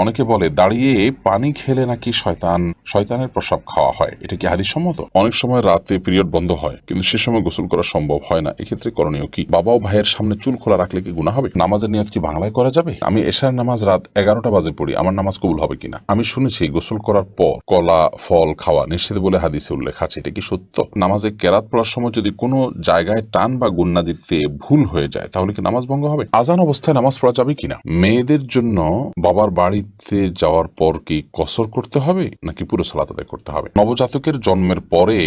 অনেকে বলে দাঁড়িয়ে পানি খেলে নাকি শয়তানের প্রসাব খাওয়া হয়, এটা কি হাদিস সম্মত? অনেক সময় রাতে পিরিয়ড বন্ধ হয় কিন্তু সে সময় গোসল করা সম্ভব হয় না, এক্ষেত্রে করণীয় কি? বাবা ও ভাইয়ের সামনে চুল খোলা রাখলে কি গুনাহ হবে? নামাজের নিয়ত কি বাংলায় করা যাবে? আমি এশার নামাজ রাত 11টা বাজে পড়ি, আমার নামাজ কবুল হবে কিনা? আমি শুনেছি গোসল করার পর কলা ফল খাওয়া নিষেধ বলে হাদিসে উল্লেখ আছে, এটা কি সত্য? নামাজে কেরাত পড়ার সময় যদি কোনো জায়গায় টান বা গুন্না দিতে ভুল হয়ে যায় তাহলে কি নামাজ ভঙ্গ হবে? আজান অবস্থায় নামাজ পড়া যাবে কিনা? মেয়েদের জন্য বাবার বাড়িতে যাওয়ার পর কি কসর করতে হবে নাকি পুরো সালাত আদায় করতে হবে? নবজাতকের জন্মের পরে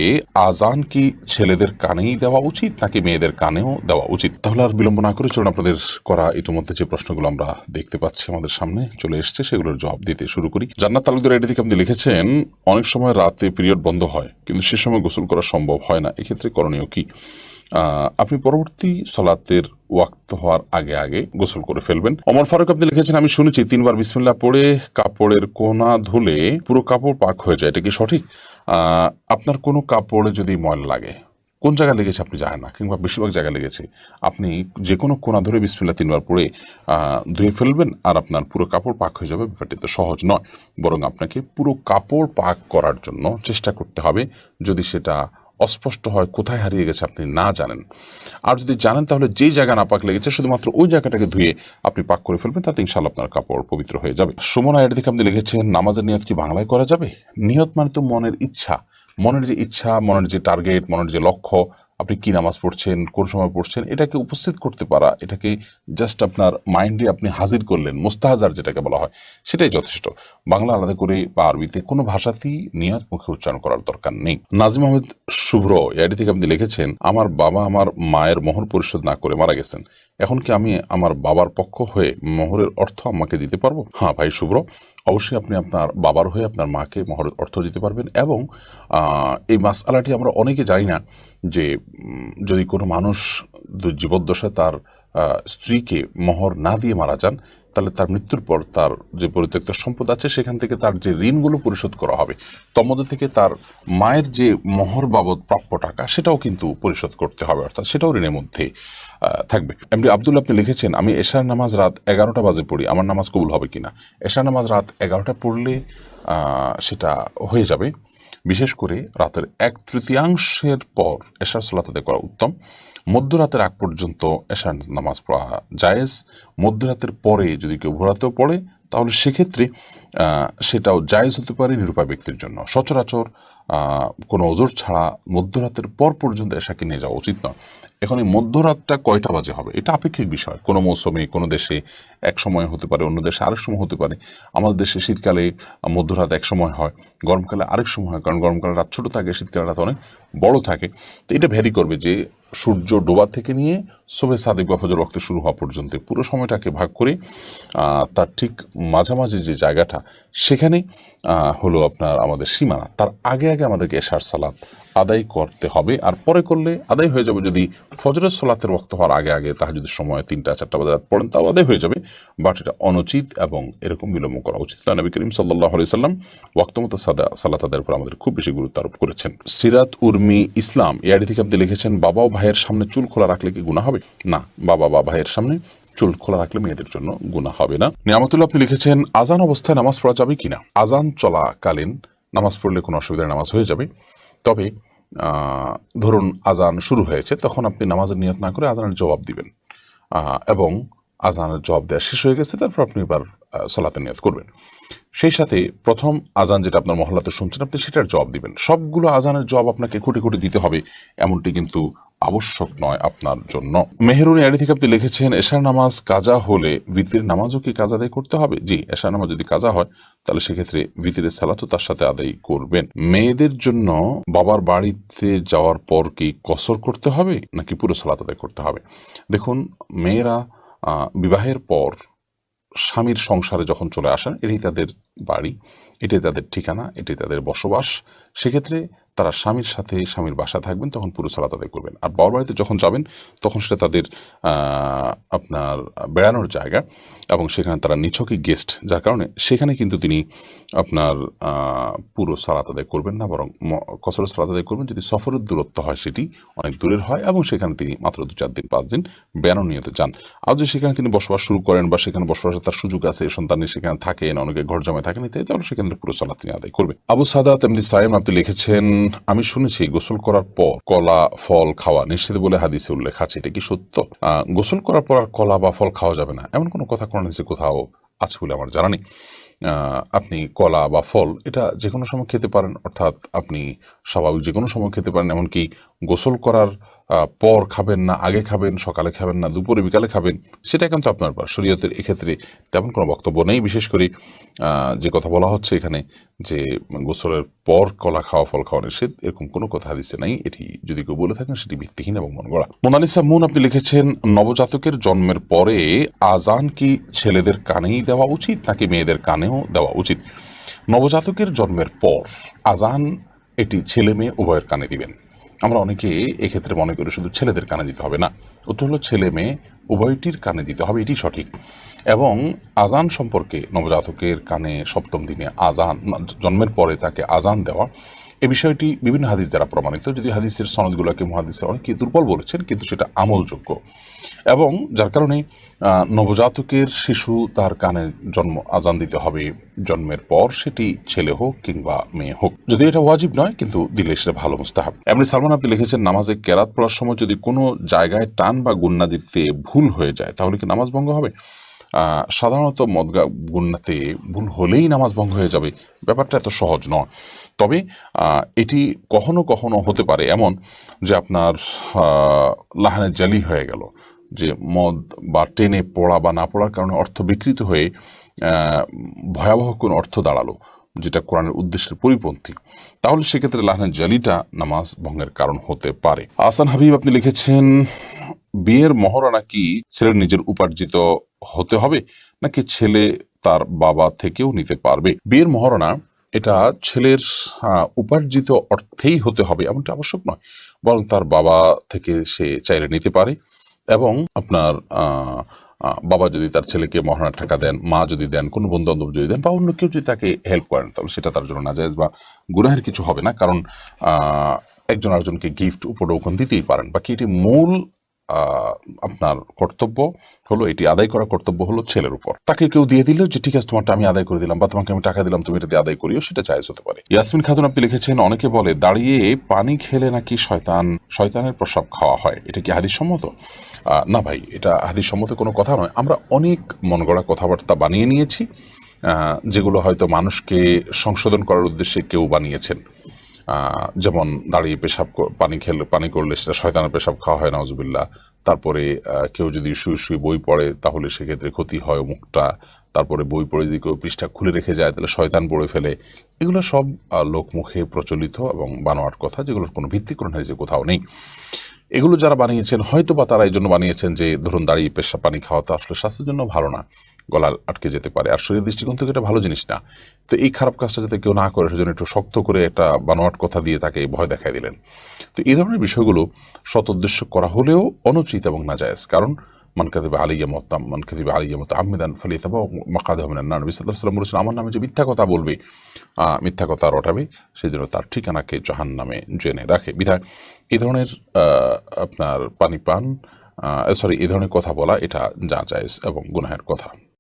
আজান কি ছেলেদের কানেই দেওয়া উচিত নাকি মেয়েদের কানেও দেওয়া উচিত? তাহলে আর বিলম্ব না করে চলুন আপনাদের করা ইতিমধ্যে যে প্রশ্নগুলো আমরা দেখতে পাচ্ছি আমাদের সামনে চলে এসছে সেগুলোর জবাব দিতে শুরু করি। জান্নাত তালুকদার আইডি থেকে আপনি লিখেছেন, অনেক সময় রাতে পিরিয়ড বন্ধ হয় কিন্তু সে সময় গোসল করা সম্ভব হয় না, এক্ষেত্রে করণীয় কি? আপনি পরবর্তী সলাতের ওয়াক্ত হওয়ার আগে আগে গোসল করে ফেলবেন। ওমর ফারুক আপনি লিখেছেন, আমি শুনেছি 3বার বিসমিল্লাহ পড়ে কাপড়ের কোনা ধুলে পুরো কাপড় পাক হয়ে যায়, এটা কি সঠিক? আপনার কোনো কাপড়ে যদি ময়লা লাগে, কোন জায়গায় লেগেছে আপনি জানেন না, কিংবা বেশিরভাগ জায়গায় লেগেছে, আপনি যে কোনো কোনা ধরে বিসমিল্লাহ 3বার পড়ে ধুয়ে ফেলবেন আর আপনার পুরো কাপড় পাক হয়ে যাবে। ব্যাপারটি তো সহজ নয়, বরং আপনাকে পুরো কাপড় পাক করার জন্য চেষ্টা করতে হবে। যদি সেটা অস্পষ্ট হয়, কোথায় হারিয়ে গেছে আপনি না জানেন, আর যদি জানেন তাহলে যেই জায়গা না পাক লেগেছে শুধুমাত্র ওই জায়গাটাকে ধুয়ে আপনি পাক করে ফেলবেন, তাতে ইনশাআল্লাহ আপনার কাপড় পবিত্র হয়ে যাবে। সুমনা এর দিকে আপনি লিখেছেন, নামাজের নিয়ত কি বাংলায় করা যাবে? নিয়ত মানে তো মনের ইচ্ছা, মনের যে ইচ্ছা, মনের যে টার্গেট, মনের যে লক্ষ্য, আপনি কি নামাজ পড়ছেন, কোন সময় পড়ছেন, এটাকে উপস্থিত করতে পারা, এটাকে জাস্ট আপনার মাইন্ডে আপনি হাজির করলেন, মুস্তাহাজার যেটাকে বলা হয়, সেটাই যথেষ্ট। বাংলা আলাদা করে বা আরবিতে কোনো ভাষাতেই নিয়ত মুখে উচ্চারণ করার দরকার নেই। নাজিম আহমেদ শুভ্র এআইডি থেকে আপনি লিখেছেন, আমার বাবা আমার মায়ের মোহর পরিশোধ না করে মারা গেছেন, এখন কি আমি আমার বাবার পক্ষ হয়ে মোহরের অর্থ আমাকে দিতে পারবো? হ্যাঁ ভাই শুভ্র, অবশ্যই আপনি আপনার বাবার হয়ে আপনার মাকে মোহরের অর্থ দিতে পারবেন। এবং এই মাসআলাটি আমরা অনেকে জানি না যে যদি কোনো মানুষ জীবদ্দশায় তার স্ত্রীকে মোহর না দিয়ে মারা যান, তাহলে তার মৃত্যুর পর তার যে পরিত্যক্ত সম্পদ আছে সেখান থেকে তার যে ঋণগুলো পরিশোধ করা হবে, তন্মধ্যে থেকে তার মায়ের যে মোহর বাবদ প্রাপ্য টাকা সেটাও কিন্তু পরিশোধ করতে হবে, অর্থাৎ সেটাও ঋণের মধ্যে থাকবে। এমনি আব্দুল্লাহ আপনি লিখেছেন, আমি এশার নামাজ রাত 11টা বাজে পড়ি, আমার নামাজ কবুল হবে কিনা? এশার নামাজ রাত 11টা পড়লে সেটা হয়ে যাবে। বিশেষ করে রাতের 1/3 পর এশার সালাত আদায় করা উত্তম। মধ্যরাতের আগ পর্যন্ত এশার নামাজ পড়া জায়েজ। মধ্যরাতের পরে যদি কেউ ভোরাতেও পড়ে তাহলে সেক্ষেত্রে সেটাও জায়েজ হতে পারে নিরুপায় ব্যক্তির জন্য। সচরাচর কোনো ওজোর ছাড়া মধ্যরাতের পর পর্যন্ত এশাকে নিয়ে যাওয়া উচিত নয়। এখন এই মধ্যরাতটা কয়টা বাজে হবে এটা আপেক্ষিক বিষয়, কোনো মৌসুমে কোনো দেশে এক সময় হতে পারে, অন্য দেশে আরেক সময় হতে পারে। আমাদের দেশে শীতকালে মধ্যরাত এক সময় হয়, গরমকালে আরেক সময় হয়, কারণ গরমকালে রাত ছোটো থাকে, শীতকালে রাত অনেক বড় থাকে। তো এটা ভ্যারি করবে যে সূর্য ডোবা থেকে নিয়ে শোবে সাদেক বা ফজর ওয়াক্ত শুরু হওয়া পর্যন্ত পুরো সময়টাকে ভাগ করে তার ঠিক মাঝামাঝি যে জায়গাটা সেখানে হলো আপনার আমাদের সীমানা, তার আগে আগে আমাদেরকে এশার সালাত আদায় করতে হবে। আর পরে করলে আদায় হয়ে যাবে, যদি ফজরের সালাতের ওয়াক্ত হওয়ার আগে আগে তাহাজ্জুদের সময় 3টা-4টা বাজে রাত পড়েন তাও আদায় হয়ে যাবে, বাট এটা অনুচিত এবং এরকম বিলম্ব করা উচিত না। নবী করিম সাল্লাল্লাহু আলাইহি সাল্লাম ওয়াক্ত মতো সালাত আদায়ের উপর আমাদের খুব বেশি গুরুত্ব আরোপ করেছেন। সিরাত উর্মি ইসলাম এআইডি থেকে আপনি লিখেছেন, বাবা ও ভাইয়ের সামনে চুল খোলা রাখলে কি গুনাহ হবে? না, বাবা বা ভাইয়ের সামনে চুল খোলা রাখলে মেয়েদের জন্য গুনাহ হবে না। নিয়ামতুল্লাহ আপনি লিখেছেন, আজান অবস্থায় নামাজ পড়া যাবে কিনা? আজান চলাকালীন নামাজ পড়লে কোনো অসুবিধার নামাজ হয়ে যাবে, তবে ধরুন আজান শুরু হয়েছে, তখন আপনি নামাজের নিয়ত না করে আজানের জবাব দিবেন, এবং আজানের জবাব দেওয়া শেষ হয়ে গেছে তারপর আপনি এবার সালাতের নিয়ত করবেন। সেই সাথে প্রথম আজান যেটা আপনার মহল্লাতে শুনছেন আপনি সেটার জবাব দিবেন। সবগুলো আজানের জবাব আপনাকে খুঁটি খুঁটি দিতে হবে এমনটি কিন্তু আবশ্যক নয় আপনার জন্য। মেহেরুন আড়ি থেকে আপনি লিখেছেন, এশার নামাজ কাজা হলে ভিতরের নামাজও কি কাজা আদায় করতে হবে? জি, এশার নামাজ যদি কাজা হয় তাহলে সেক্ষেত্রে ভিতরের সালাতও তার সাথে আদায় করবেন। মেয়েদের জন্য বাবার বাড়িতে যাওয়ার পর কি কসর করতে হবে নাকি পুরো সালাত আদায় করতে হবে? দেখুন, মেয়েরা বিবাহের পর স্বামীর সংসারে যখন চলে আসেন, এটাই তাদের বাড়ি, এটাই তাদের ঠিকানা, এটাই তাদের বসবাস। সেক্ষেত্রে তারা স্বামীর সাথে স্বামীর বাসা থাকবেন, তখন পুরো সালাত আদায় করবেন। আর বাবার বাড়িতে যখন যাবেন তখন সেটা তাদের আপনার বেড়ানোর জায়গা, এবং সেখানে তারা নিছকই গেস্ট, যার কারণে সেখানে কিন্তু তিনি আপনার পুরো সালাত আদায় করবেন না, বরং কসর সালাত আদায় করবেন যদি সফরের দূরত্ব হয়, সেটি অনেক দূরের হয়, এবং সেখানে তিনি মাত্র 2-4 দিন 5 দিন বেড়ানো নিয়তে যান। আর যদি সেখানে তিনি বসবাস শুরু করেন বা সেখানে বসবাসের তার সুযোগ আছে, সন্তানের সেখানে থাকেন, অনেকে ঘর জমায় থাকেন ইত্যাদি, তাহলে সেখানে পুরো সালাত তিনি আদায় করবে। আবু সাদাত এমনি সাইম আপনি লিখেছেন, আমি শুনেছি গোসল করার পর কলা ফল খাওয়া নিষেধ বলে হাদিসে উল্লেখ আছে, এটা কি সত্য? গোসল করার পর আর কলা বা ফল খাওয়া যাবে না এমন কোনো কথা কোরআন হাদিসে কোথাও আছে বলে আমার জানা নেই। আপনি কলা বা ফল এটা যে কোনো সময় খেতে পারেন, অর্থাৎ আপনি স্বাভাবিক যে কোনো সময় খেতে পারেন, এমনকি গোসল করার পর খাবেন না, আগে খাবেন, সকালে খাবেন না, দুপুরে বিকালে খাবেন, সেটা কিন্তু আপনার ব্যাপার। শরীয়তের এক্ষেত্রে তেমন কোনো বক্তব্য নেই। বিশেষ করে যে কথা বলা হচ্ছে এখানে যে গোসলের পর কলা খাওয়া ফল খাওয়া নিষেধ, এরকম কোনো কথা হাদিসে নাই। এটি যদি কেউ বলে থাকেন সেটি ভিত্তিহীন এবং মন গড়া। মোনালিসা মুন আপনি লিখেছেন, নবজাতকের জন্মের পরে আজান কি ছেলেদের কানেই দেওয়া উচিত নাকি মেয়েদের কানেও দেওয়া উচিত? নবজাতকের জন্মের পর আজান এটি ছেলে মেয়ে উভয়ের কানে দিবেন। আমরা অনেকে এক্ষেত্রে মনে করি শুধু ছেলেদের কানে দিতে হবে, না, উত্তর হলো ছেলে মেয়ে উভয়টির কানে দিতে হবে, এটি সঠিক। এবং আজান সম্পর্কে নবজাতকের কানে সপ্তম দিনে আজান, জন্মের পরে তাকে আজান দেওয়া, এ বিষয়টি বিভিন্ন হাদিস দ্বারা প্রমাণিত। যদি হাদিসের সনদগুলোকে মুহাদ্দিসরা অনেকে দুর্বল বলেছেন, কিন্তু সেটা আমলযোগ্য, এবং যার কারণে নবজাতকের শিশু তার কানে আজান দিতে হবে জন্মের পর, সেটি ছেলে হোক কিংবা মেয়ে হোক। যদি এটা ওয়াজিব নয়, কিন্তু দিলে সেটা ভালো, মুস্তাহাব। এমনি সালমান আপনি লিখেছেন, নামাজে কেরাত পড়ার সময় যদি কোনো জায়গায় টান বা গুন্না দিতে ভুল হয়ে যায় তাহলে কি নামাজ ভঙ্গ হবে? সাধারণত মদগা গুন্নাতে ভুল হলেই নামাজ ভঙ্গ হয়ে যাবে, ব্যাপারটা এত সহজ নয়। তবে এটি কখনো কখনো হতে পারে এমন যে আপনার লাহানের জালি হয়ে গেল, যে মদ বা টেনে পড়া বা না পড়ার কারণে অর্থ বিকৃত হয়ে ভয়াবহ কোনো অর্থ দাঁড়ালো, যেটা কোরআনের উদ্দেশ্যের পরিপন্থী, তাহলে সেক্ষেত্রে লাহানের জালিটা নামাজ ভঙ্গের কারণ হতে পারে। আহসান হাবিব আপনি লিখেছেন, বিয়ের মহরানা কি ছেলের নিজের উপার্জিত হতে হবে নাকি ছেলে তার বাবা থেকেও নিতে পারবে? বিয়ের মহরানা এটা ছেলের উপার্জিত অর্থেই হতে হবে এমনটা আবশ্যক নয়, বরং তার বাবা থেকে সে চাইলে নিতে পারে। এবং আপনার বাবা যদি তার ছেলেকে মহারণার টাকা দেন, মা যদি দেন, কোনো বন্ধু বান্ধব যদি দেন, বা অন্য কেউ যদি তাকে হেল্প করেন, তাহলে সেটা তার জন্য নাজায়েজ বা গুনাহের কিছু হবে না। কারণ একজন আরেকজনকে গিফট উপঢৌকন দিতেই পারেন। বাকি এটি মূল আপনার কর্তব্য হলো, এটি আদায় করা কর্তব্য হলো ছেলের উপর। তাকে কেউ দিয়ে দিল যে ঠিক আছে তোমারটা আমি আদায় করে দিলাম, বা তোমাকে আমি টাকা দিলাম তুমি এটা দিয়ে আদায় করিও, সেটা জায়েজ হতে পারে। ইয়াসমিন খাতুন আপনি লিখেছেন, অনেকে বলে দাঁড়িয়ে পানি খেলে নাকি শয়তানের প্রসাব খাওয়া হয়, এটা কি হাদিস সম্মত? না ভাই, এটা হাদিস সম্মত কোনো কথা নয়। আমরা অনেক মন গড়া কথাবার্তা বানিয়ে নিয়েছি, যেগুলো হয়তো মানুষকে সংশোধন করার উদ্দেশ্যে কেউ বানিয়েছেন। যেমন দাঁড়িয়ে পানি করলে সেটা শয়তানের পেশাব খাওয়া হয়, নাউজুবিল্লাহ। তারপরে কেউ যদি শুয়ে শুয়ে বই পড়ে তাহলে সেক্ষেত্রে ক্ষতি হয় মুখটা। তারপরে বই পড়ে যদি কেউ পৃষ্ঠা খুলে রেখে যায় তাহলে শয়তান পড়ে ফেলে। এগুলো সব লোকমুখে প্রচলিত এবং বানোয়াট কথা, যেগুলোর কোনো ভিত্তি কোরআন হাদিসে কোথাও নেই। এগুলো যারা বানিয়েছেন হয়তো বা তারা এই জন্য বানিয়েছেন যে ধরুন দাঁড়িয়ে পেশা পানি খাওয়া তো আসলে স্বাস্থ্যের জন্য ভালো না, গলা আটকে যেতে পারে, আর শরীরের দৃষ্টিকোণ থেকে এটা ভালো জিনিস না। তো এই খারাপ কাজটা যাতে কেউ না করে সেজন্য একটু শক্ত করে একটা বানোয়াট কথা দিয়ে তাকে ভয় দেখাই দিলেন। তো এই ধরনের বিষয়গুলো সৎ উদ্দেশ্য করা হলেও অনুচিত এবং নাজায়েজ। কারণ মান কাযিবা আলাইয়া মুতাআম্মিদান ফালিয়াতাবাওয়া মাকআদাহু মিনান নার। নবী সাল্লাল্লাহু আলাইহি ওয়াসাল্লাম বলেছেন, আমার নামে যে মিথ্যা কথা বলবে, মিথ্যা কথা রটাবে, সেই জন্য তার ঠিকানাকে জাহান্নামে জেনে রাখে। বিধায় এই ধরনের আপনার পানি পান এই ধরনের কথা বলা এটা জায়েজ এবং গুনাহের কথা।